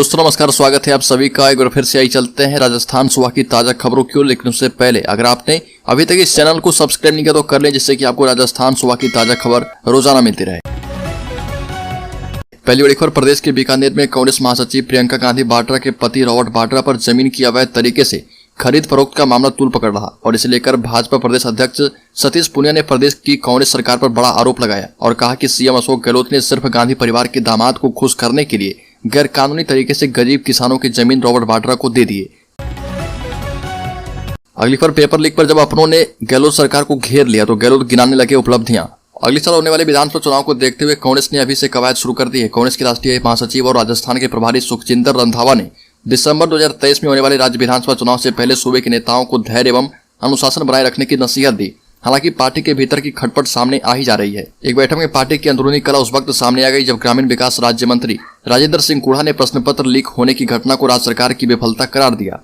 दोस्तों नमस्कार, स्वागत है आप सभी का। एक बार फिर से आई चलते हैं राजस्थान सुबह की ताजा खबरों की ओर। लेकिन उससे पहले अगर आपने अभी तक इस चैनल को सब्सक्राइब नहीं किया तो कर लें, जिससे कि आपको राजस्थान सुबह की ताजा खबर रोजाना मिलती रहे। पहली बड़ी खबर, प्रदेश के बीकानेर में कांग्रेस महासचिव प्रियंका गांधी वाड्रा के पति रॉबर्ट वाड्रा पर जमीन की अवैध तरीके से खरीद फरोख्त का मामला तूल पकड़ रहा और इसे लेकर भाजपा प्रदेश अध्यक्ष सतीश पूनिया ने प्रदेश की कांग्रेस सरकार पर बड़ा आरोप लगाया और कहा कि सीएम अशोक गहलोत ने सिर्फ गांधी परिवार के दामाद को खुश करने के लिए गैर कानूनी तरीके से गरीब किसानों की जमीन रॉबर्ट वाड्रा को दे दिए। अगली खबर, पेपर लीक पर जब अपनों ने गहलोत सरकार को घेर लिया तो गहलोत गिनाने लगे उपलब्धियां। अगले साल होने वाले विधानसभा चुनाव को देखते हुए कांग्रेस ने अभी से कवायद शुरू कर दी है। कांग्रेस के राष्ट्रीय महासचिव और राजस्थान के प्रभारी सुखजिंदर रंधावा ने दिसंबर 2023 में होने वाले राज्य विधानसभा चुनाव से पहले सूबे के नेताओं को धैर्य एवं अनुशासन बनाए रखने की नसीहत दी। हालांकि पार्टी के भीतर की खटपट सामने आ ही जा रही है। एक बैठक में पार्टी की अंदरूनी कला उस वक्त सामने आ गई जब ग्रामीण विकास राज्य मंत्री राजेंद्र सिंह कुढ़ा ने प्रश्न पत्र लीक होने की घटना को राज्य सरकार की विफलता करार दिया।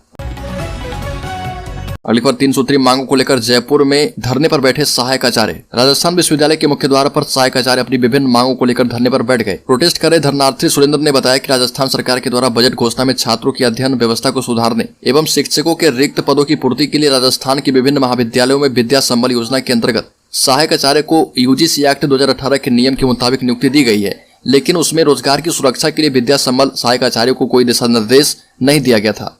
अगली खबर, 3 सूत्री मांगों को लेकर जयपुर में धरने पर बैठे सहायक आचार्य। राजस्थान विश्वविद्यालय के मुख्य द्वार पर सहायक आचार्य अपनी विभिन्न मांगों को लेकर धरने पर बैठ गए। प्रोटेस्ट कर रहे धरनार्थी सुरेंद्र ने बताया कि राजस्थान सरकार के द्वारा बजट घोषणा में छात्रों की अध्ययन व्यवस्था को सुधारने एवं शिक्षकों के रिक्त पदों की पूर्ति के लिए राजस्थान के विभिन्न महाविद्यालयों में विद्या संबल योजना के अंतर्गत सहायक आचार्य को यूजीसी एक्ट 2018 के नियम के मुताबिक नियुक्ति दी गई है, लेकिन उसमें रोजगार की सुरक्षा के लिए विद्या संबल सहायक आचार्यों को कोई दिशा निर्देश नहीं दिया गया था।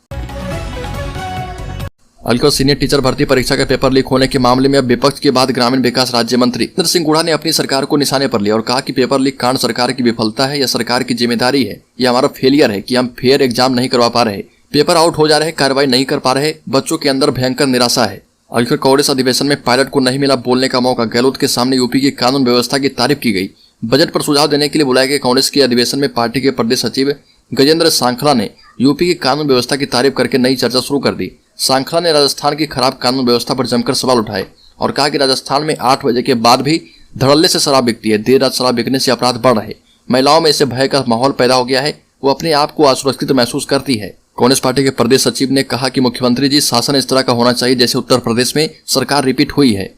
अगली सीनियर टीचर भर्ती परीक्षा का पेपर लीक होने के मामले में अब विपक्ष के बाद ग्रामीण विकास राज्य मंत्री राजेंद्र सिंह कुढ़ा ने अपनी सरकार को निशाने पर लिया और कहा कि पेपर लीक कांड सरकार की विफलता है या सरकार की जिम्मेदारी है, यह हमारा फेलियर है कि हम फेयर एग्जाम नहीं करवा पा रहे, पेपर आउट हो जा रहे, कार्रवाई नहीं कर पा रहे, बच्चों के अंदर भयंकर निराशा है। अगली कांग्रेस अधिवेशन में पायलट को नहीं मिला बोलने का मौका, गहलोत के सामने यूपी की कानून व्यवस्था की तारीफ की गई। बजट पर सुझाव देने के लिए बुलाए गए कांग्रेस के अधिवेशन में पार्टी के प्रदेश सचिव गजेंद्र सांखला ने यूपी की कानून व्यवस्था की तारीफ करके नई चर्चा शुरू कर दी। सांखला ने राजस्थान की खराब कानून व्यवस्था पर जमकर सवाल उठाए और कहा कि राजस्थान में 8 बजे के बाद भी धड़ल्ले से शराब बिकती है, देर रात शराब बिकने से अपराध बढ़ रहे, महिलाओं में इससे भय का माहौल पैदा हो गया है, वो अपने आप को असुरक्षित महसूस करती है। कांग्रेस पार्टी के प्रदेश सचिव ने कहा कि मुख्यमंत्री जी शासन इस तरह का होना चाहिए जैसे उत्तर प्रदेश में सरकार रिपीट हुई है।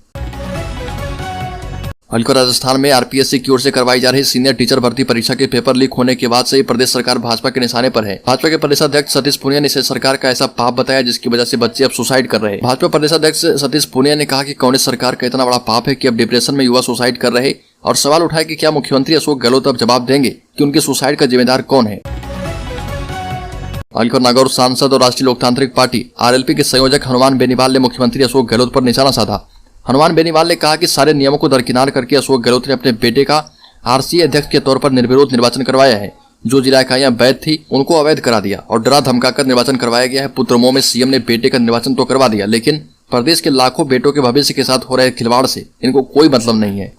अगली राजस्थान में आरपीएससी की ओर से करवाई जा रही सीनियर टीचर भर्ती परीक्षा के पेपर लीक होने के बाद से ही प्रदेश सरकार भाजपा के निशाने पर है। भाजपा के प्रदेश अध्यक्ष सतीश पूनिया ने इसे सरकार का ऐसा पाप बताया जिसकी वजह से बच्चे अब सुसाइड कर रहे हैं। भाजपा प्रदेश अध्यक्ष सतीश पूनिया ने कहा कि कांग्रेस सरकार का इतना बड़ा पाप है कि अब डिप्रेशन में युवा सुसाइड कर रहे और सवाल उठाया कि क्या मुख्यमंत्री अशोक गहलोत अब जवाब देंगे कि उनके सुसाइड का जिम्मेदार कौन है। अगली नागौर सांसद और राष्ट्रीय लोकतांत्रिक पार्टी आरएलपी के संयोजक हनुमान बेनीवाल ने मुख्यमंत्री अशोक गहलोत पर निशाना साधा। हनुमान बेनीवाल ने कहा कि सारे नियमों को दरकिनार करके अशोक गहलोत ने अपने बेटे का आरसीए अध्यक्ष के तौर पर निर्विरोध निर्वाचन करवाया है। जो जिला इकाइयां वैध थी उनको अवैध करा दिया और डरा धमकाकर निर्वाचन करवाया गया है। पुत्रमोह में सीएम ने बेटे का निर्वाचन तो करवा दिया, लेकिन प्रदेश के लाखों बेटों के भविष्य के साथ हो रहे खिलवाड़ से इनको कोई मतलब नहीं है।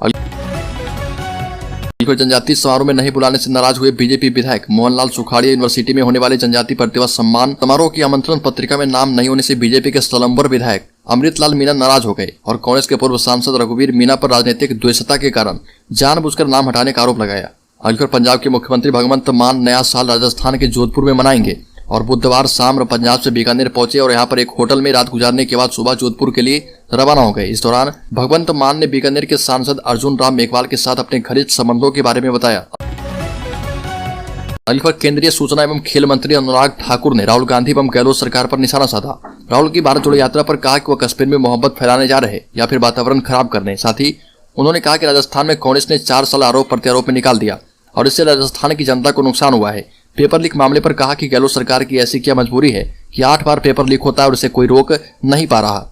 जनजातीय समारोह में नहीं बुलाने से नाराज हुए बीजेपी विधायक मोहनलाल सुखाड़िया यूनिवर्सिटी में होने वाले जनजातीय प्रतिभा सम्मान समारोह की आमंत्रण पत्रिका में नाम नहीं होने से बीजेपी के सलम्बर विधायक अमृतलाल मीणा नाराज हो गए और कांग्रेस के पूर्व सांसद रघुवीर मीणा पर राजनीतिक द्वेषता के कारण जानबूझकर नाम हटाने का आरोप लगाया। अगली पंजाब के मुख्यमंत्री भगवंत मान नया साल राजस्थान के जोधपुर में मनाएंगे और बुधवार शाम पंजाब से बीकानेर पहुंचे और यहां पर एक होटल में रात गुजारने के बाद सुबह जोधपुर के लिए रवाना हो गए। इस दौरान भगवंत मान ने बीकानेर के सांसद अर्जुन राम मेघवाल के साथ अपने घनिष्ठ संबंधों के बारे में बताया। अगली पर केंद्रीय सूचना एवं खेल मंत्री अनुराग ठाकुर ने राहुल गांधी एवं गहलोत सरकार पर निशाना साधा। राहुल की भारत जोड़ो यात्रा पर कहा कि वह कश्मीर में मोहब्बत फैलाने जा रहे या फिर वातावरण खराब करने। साथ ही उन्होंने कहा कि राजस्थान में कांग्रेस ने 4 साल आरोप प्रत्यारोप में निकाल दिया और इससे राजस्थान की जनता को नुकसान हुआ है। पेपर लीक मामले पर कहा कि गहलोत सरकार की ऐसी क्या मजबूरी है कि 8 बार पेपर लीक होता है और इसे कोई रोक नहीं पा रहा।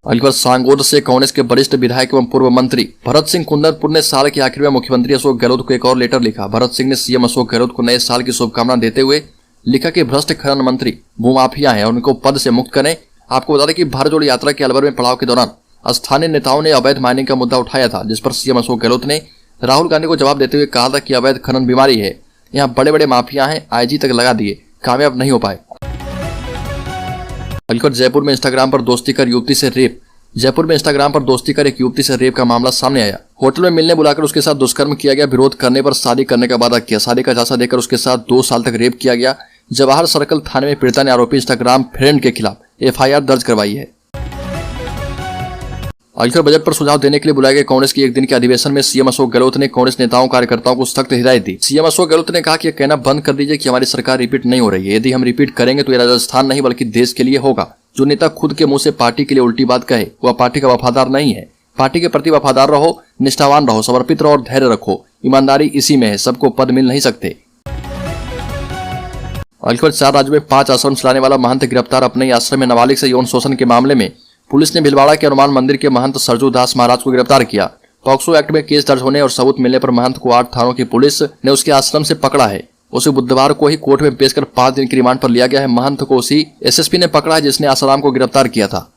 अगली बार सांगोद से कांग्रेस के वरिष्ठ विधायक एवं पूर्व मंत्री भरत सिंह कुंदरपुर ने साल के आखिर में मुख्यमंत्री अशोक गहलोत को एक और लेटर लिखा। भरत सिंह ने सीएम अशोक गहलोत को नए साल की शुभकामना देते हुए लिखा कि भ्रष्ट खनन मंत्री भूमाफिया हैं और उनको पद से मुक्त करें। आपको बता दें कि भारत जोड़ो यात्रा के अलवर में पड़ाव के दौरान स्थानीय नेताओं ने अवैध माइनिंग का मुद्दा उठाया था, जिस पर सीएम अशोक गहलोत ने राहुल गांधी को जवाब देते हुए कहा था कि अवैध खनन बीमारी है, यहाँ बड़े बड़े माफिया हैं, आईजी तक लगा दिए, कामयाब नहीं हो पाए। अगली जयपुर में इंस्टाग्राम पर दोस्ती कर युवती से रेप। जयपुर में इंस्टाग्राम पर दोस्ती कर एक युवती से रेप का मामला सामने आया। होटल में मिलने बुलाकर उसके साथ दुष्कर्म किया गया। विरोध करने पर शादी करने का वादा किया। शादी का झांसा देकर उसके साथ 2 साल तक रेप किया गया। जवाहर सर्कल थाने में पीड़िता ने आरोपी इंस्टाग्राम फ्रेंड के खिलाफ एफआईआर दर्ज करवाई है। आखिर बजट पर सुझाव देने के लिए बुलाए गए कांग्रेस के एक दिन के अधिवेशन में सीएम अशोक गहलोत ने कांग्रेस नेताओं कार्यकर्ताओं को सख्त हिदायत दी। सीएम अशोक गहलोत ने कहा कि यह कहना बंद कर दीजिए कि हमारी सरकार रिपीट नहीं हो रही है। यदि हम रिपीट करेंगे तो ये राजस्थान नहीं बल्कि देश के लिए होगा। जो नेता खुद के मुंह से पार्टी के लिए उल्टी बात कहे वह पार्टी का वफादार नहीं है। पार्टी के प्रति वफादार रहो, निष्ठावान रहो, समर्पित रहो और धैर्य रखो। ईमानदारी इसी में है, सबको पद मिल नहीं सकते। आखिर 4 राज्यों में 5 आश्रम चलाने वाला महंत गिरफ्तार। अपने ही आश्रम में नाबालिग से यौन शोषण के मामले में पुलिस ने भीलवाड़ा के हनुमान मंदिर के महंत सरजू दास महाराज को गिरफ्तार किया। पॉक्सो एक्ट में केस दर्ज होने और सबूत मिलने पर महंत को 8 थानों की पुलिस ने उसके आश्रम से पकड़ा है। उसे बुधवार को ही कोर्ट में पेश कर 5 दिन की रिमांड पर लिया गया है। महंत को उसी एसएसपी ने पकड़ा है जिसने आसाराम को गिरफ्तार किया था।